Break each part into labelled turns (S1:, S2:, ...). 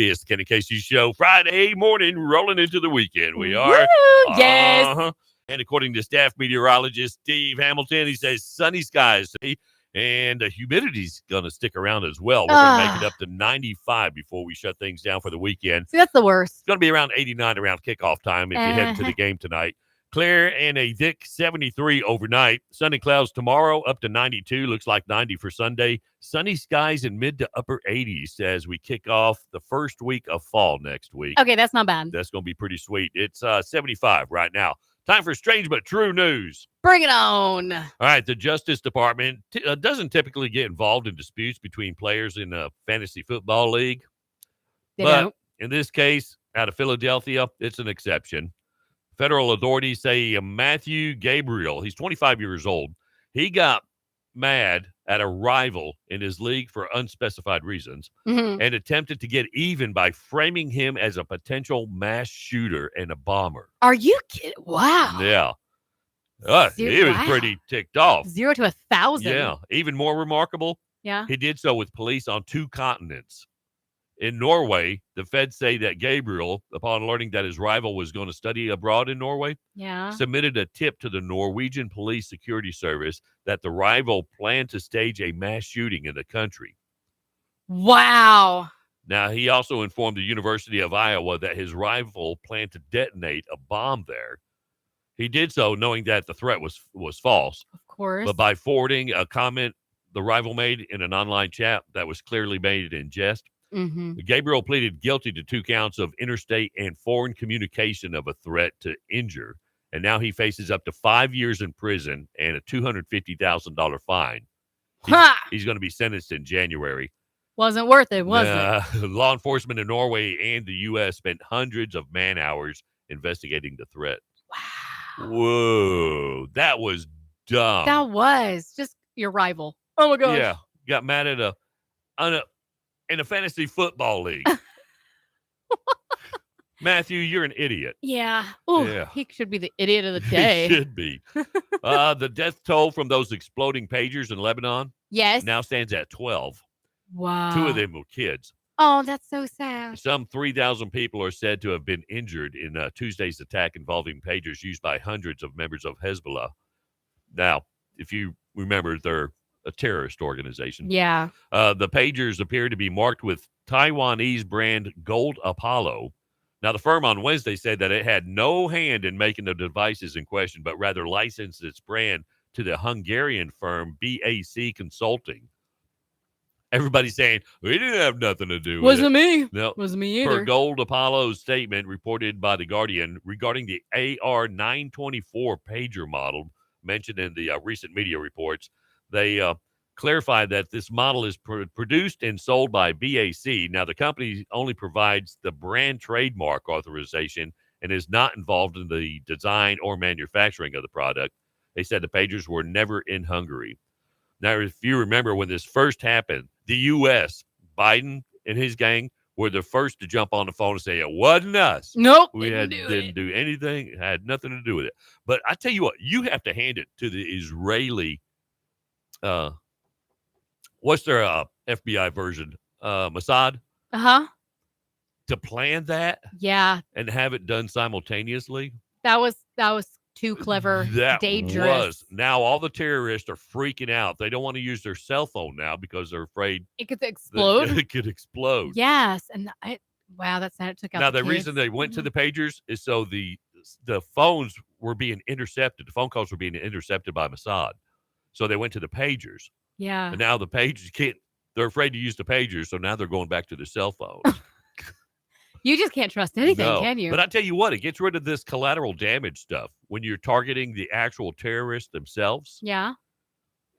S1: It's Kenny Casey Show, Friday morning, rolling into the weekend. We
S2: Woo!
S1: are.
S2: Yes.
S1: And according to staff meteorologist Steve Hamilton, he says sunny skies today, and the humidity's going to stick around as well. We're going to make it up to 95 before we shut things down for the weekend.
S2: See, that's the worst.
S1: It's going to be around 89 around kickoff time if you head into the game tonight. Clear and a thick 73 overnight. Sunny clouds tomorrow up to 92. Looks like 90 for Sunday. Sunny skies in mid to upper 80s as we kick off the first week of fall next week.
S2: Okay, that's not bad.
S1: That's going to be pretty sweet. It's 75 right now. Time for strange but true news.
S2: Bring it on.
S1: All right, the Justice Department doesn't typically get involved in disputes between players in a fantasy football league.
S2: They
S1: but
S2: don't.
S1: in this case, out of Philadelphia, it's an exception. Federal authorities say Matthew Gabriel, he's 25 years old, he got mad at a rival in his league for unspecified reasons and attempted to get even by framing him as a potential mass shooter and a bomber.
S2: Are you kidding? Wow.
S1: Yeah. He was pretty ticked off.
S2: 0 to 1,000.
S1: Yeah. Even more remarkable,
S2: Yeah.
S1: he did so with police on 2 continents. In Norway, the feds say that Gabriel, upon learning that his rival was going to study abroad in Norway, submitted a tip to the Norwegian Police Security Service that the rival planned to stage a mass shooting in the country.
S2: Wow.
S1: Now, he also informed the University of Iowa that his rival planned to detonate a bomb there. He did so knowing that the threat was false.
S2: Of course.
S1: But by forwarding a comment the rival made in an online chat that was clearly made in jest, Gabriel pleaded guilty to 2 counts of interstate and foreign communication of a threat to injure, and now he faces up to 5 years in prison and a $250,000 fine. He's going to be sentenced in January.
S2: Wasn't worth it, was it?
S1: Law enforcement in Norway and the U.S. spent hundreds of man-hours investigating the threat.
S2: Wow.
S1: Whoa, that was dumb.
S2: That was just your rival. Oh, my gosh.
S1: Yeah, got mad at in a fantasy football league. Matthew, you're an idiot.
S2: Yeah. Oh,
S1: yeah.
S2: He should be the idiot of the day.
S1: He should be. The death toll from those exploding pagers in Lebanon now stands at 12.
S2: Wow.
S1: 2 of them were kids.
S2: Oh, that's so sad.
S1: Some 3,000 people are said to have been injured in Tuesday's attack involving pagers used by hundreds of members of Hezbollah. Now, if you remember, they're a terrorist organization.
S2: Yeah.
S1: The pagers appear to be marked with Taiwanese brand Gold Apollo. Now, the firm on Wednesday said that it had no hand in making the devices in question, but rather licensed its brand to the Hungarian firm BAC Consulting. Everybody's saying, we didn't have nothing to do with it.
S2: Wasn't me.
S1: No.
S2: Wasn't me either.
S1: Per Gold Apollo's statement reported by The Guardian regarding the AR-924 pager model mentioned in the recent media reports, they clarified that this model is produced and sold by BAC. Now, the company only provides the brand trademark authorization and is not involved in the design or manufacturing of the product. They said the pagers were never in Hungary. Now, if you remember when this first happened, the U.S., Biden and his gang were the first to jump on the phone and say, it wasn't us.
S2: Nope.
S1: We didn't do anything. It had nothing to do with it. But I tell you what, you have to hand it to the Israeli what's their FBI version? Mossad? To plan that?
S2: Yeah.
S1: And have it done simultaneously?
S2: That was too clever. Dangerous.
S1: Now all the terrorists are freaking out. They don't want to use their cell phone now because they're afraid
S2: it could explode.
S1: It could explode.
S2: Yes. And that's how it took out
S1: now
S2: the
S1: the reason they went to the pagers is so the phones were being intercepted. The phone calls were being intercepted by Mossad. So they went to the pagers.
S2: Yeah.
S1: And now the pagers they're afraid to use the pagers, so now they're going back to their cell phones.
S2: You just can't trust anything, can you?
S1: But I tell you what, it gets rid of this collateral damage stuff when you're targeting the actual terrorists themselves.
S2: Yeah.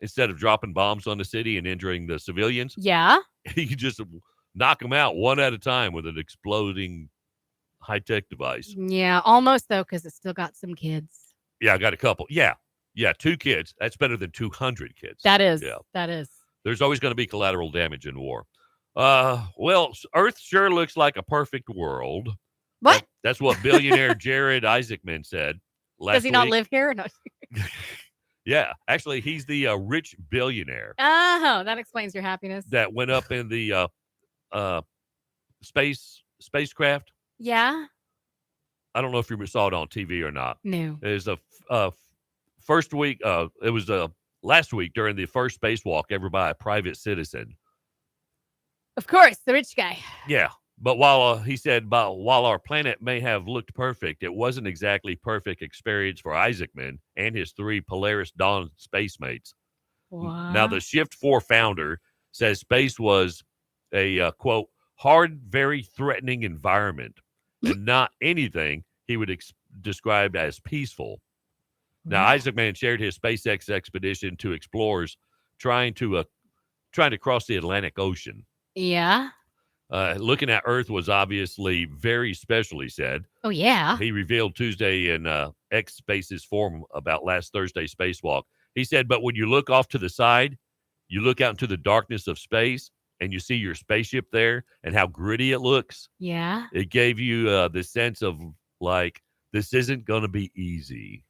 S1: Instead of dropping bombs on the city and injuring the civilians.
S2: Yeah.
S1: You just knock them out one at a time with an exploding high-tech device.
S2: Yeah, almost, though, because it's still got some kids.
S1: Yeah, I got a couple. Yeah, 2 kids. That's better than 200 kids.
S2: That is.
S1: Yeah.
S2: That is.
S1: There's always going to be collateral damage in war. Well, Earth sure looks like a perfect world.
S2: What?
S1: That's what billionaire Jared Isaacman said last week.
S2: Does he not live here? No.
S1: Yeah, actually, he's the rich billionaire.
S2: Oh, that explains your happiness.
S1: That went up in the spacecraft.
S2: Yeah.
S1: I don't know if you saw it on TV or not.
S2: No.
S1: There's a first week. It was last week during the first spacewalk ever by a private citizen.
S2: Of course, the rich guy.
S1: Yeah, but he said, while our planet may have looked perfect, it wasn't exactly perfect experience for Isaacman and his 3 Polaris Dawn space mates.
S2: Wow.
S1: Now, the Shift 4 founder says space was a, quote, hard, very threatening environment and not anything he would describe as peaceful. Now, Isaacman shared his SpaceX expedition to explorers trying to cross the Atlantic Ocean.
S2: Yeah.
S1: Looking at Earth was obviously very special, he said.
S2: Oh, yeah.
S1: He revealed Tuesday in X Space's forum about last Thursday's spacewalk. He said, but when you look off to the side, you look out into the darkness of space, and you see your spaceship there and how gritty it looks.
S2: Yeah.
S1: It gave you the sense of, like, this isn't going to be easy.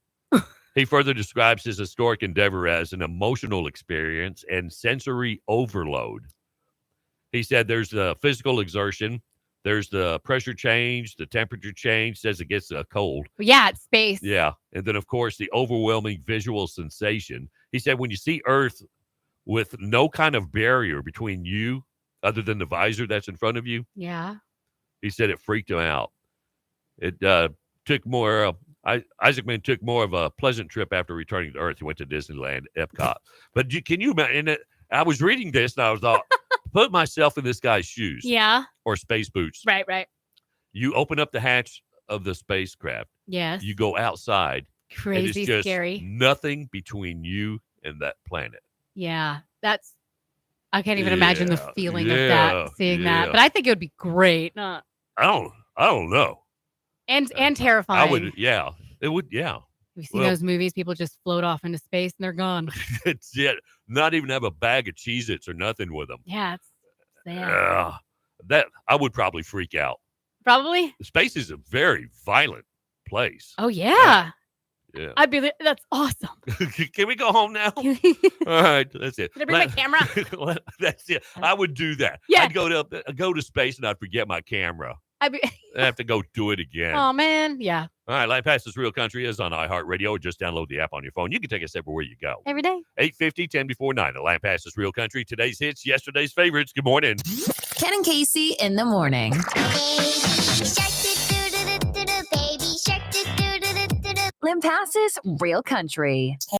S1: He further describes his historic endeavor as an emotional experience and sensory overload. He said there's the physical exertion, there's the pressure change, the temperature change, says it gets cold.
S2: Yeah, it's space.
S1: Yeah. And then, of course, the overwhelming visual sensation. He said when you see Earth with no kind of barrier between you other than the visor that's in front of you.
S2: Yeah.
S1: He said it freaked him out. It took more, Isaacman took more of a pleasant trip after returning to Earth. He went to Disneyland, Epcot. But can you imagine? I was reading this and I was thought, put myself in this guy's shoes.
S2: Yeah.
S1: Or space boots.
S2: Right.
S1: You open up the hatch of the spacecraft.
S2: Yes.
S1: You go outside.
S2: Crazy,
S1: and it's just
S2: scary.
S1: Nothing between you and that planet.
S2: Yeah. I can't even imagine the feeling of that, seeing that. But I think it would be great.
S1: I don't know.
S2: And terrifying.
S1: I would, yeah. It would, yeah.
S2: You see those movies, people just float off into space and they're gone.
S1: It's not even have a bag of Cheez-Its or nothing with them.
S2: Yeah, it's sad.
S1: That I would probably freak out.
S2: Probably.
S1: Space is a very violent place.
S2: Oh yeah.
S1: Yeah.
S2: I'd be. That's awesome.
S1: Can we go home now? All right, that's it.
S2: Can I bring my camera?
S1: That's it. I would do that.
S2: Yeah.
S1: I'd go to space and I'd forget my camera. I'd have to go do it again.
S2: Oh man, yeah.
S1: All right, Life Passes Real Country is on iHeartRadio. Or just download the app on your phone. You can take us everywhere you go.
S2: Every day.
S1: 8:50, 10 before 9. The Life Passes Real Country. Today's hits, yesterday's favorites. Good morning.
S3: Ken and Casey in the morning. Limpasses Real Country.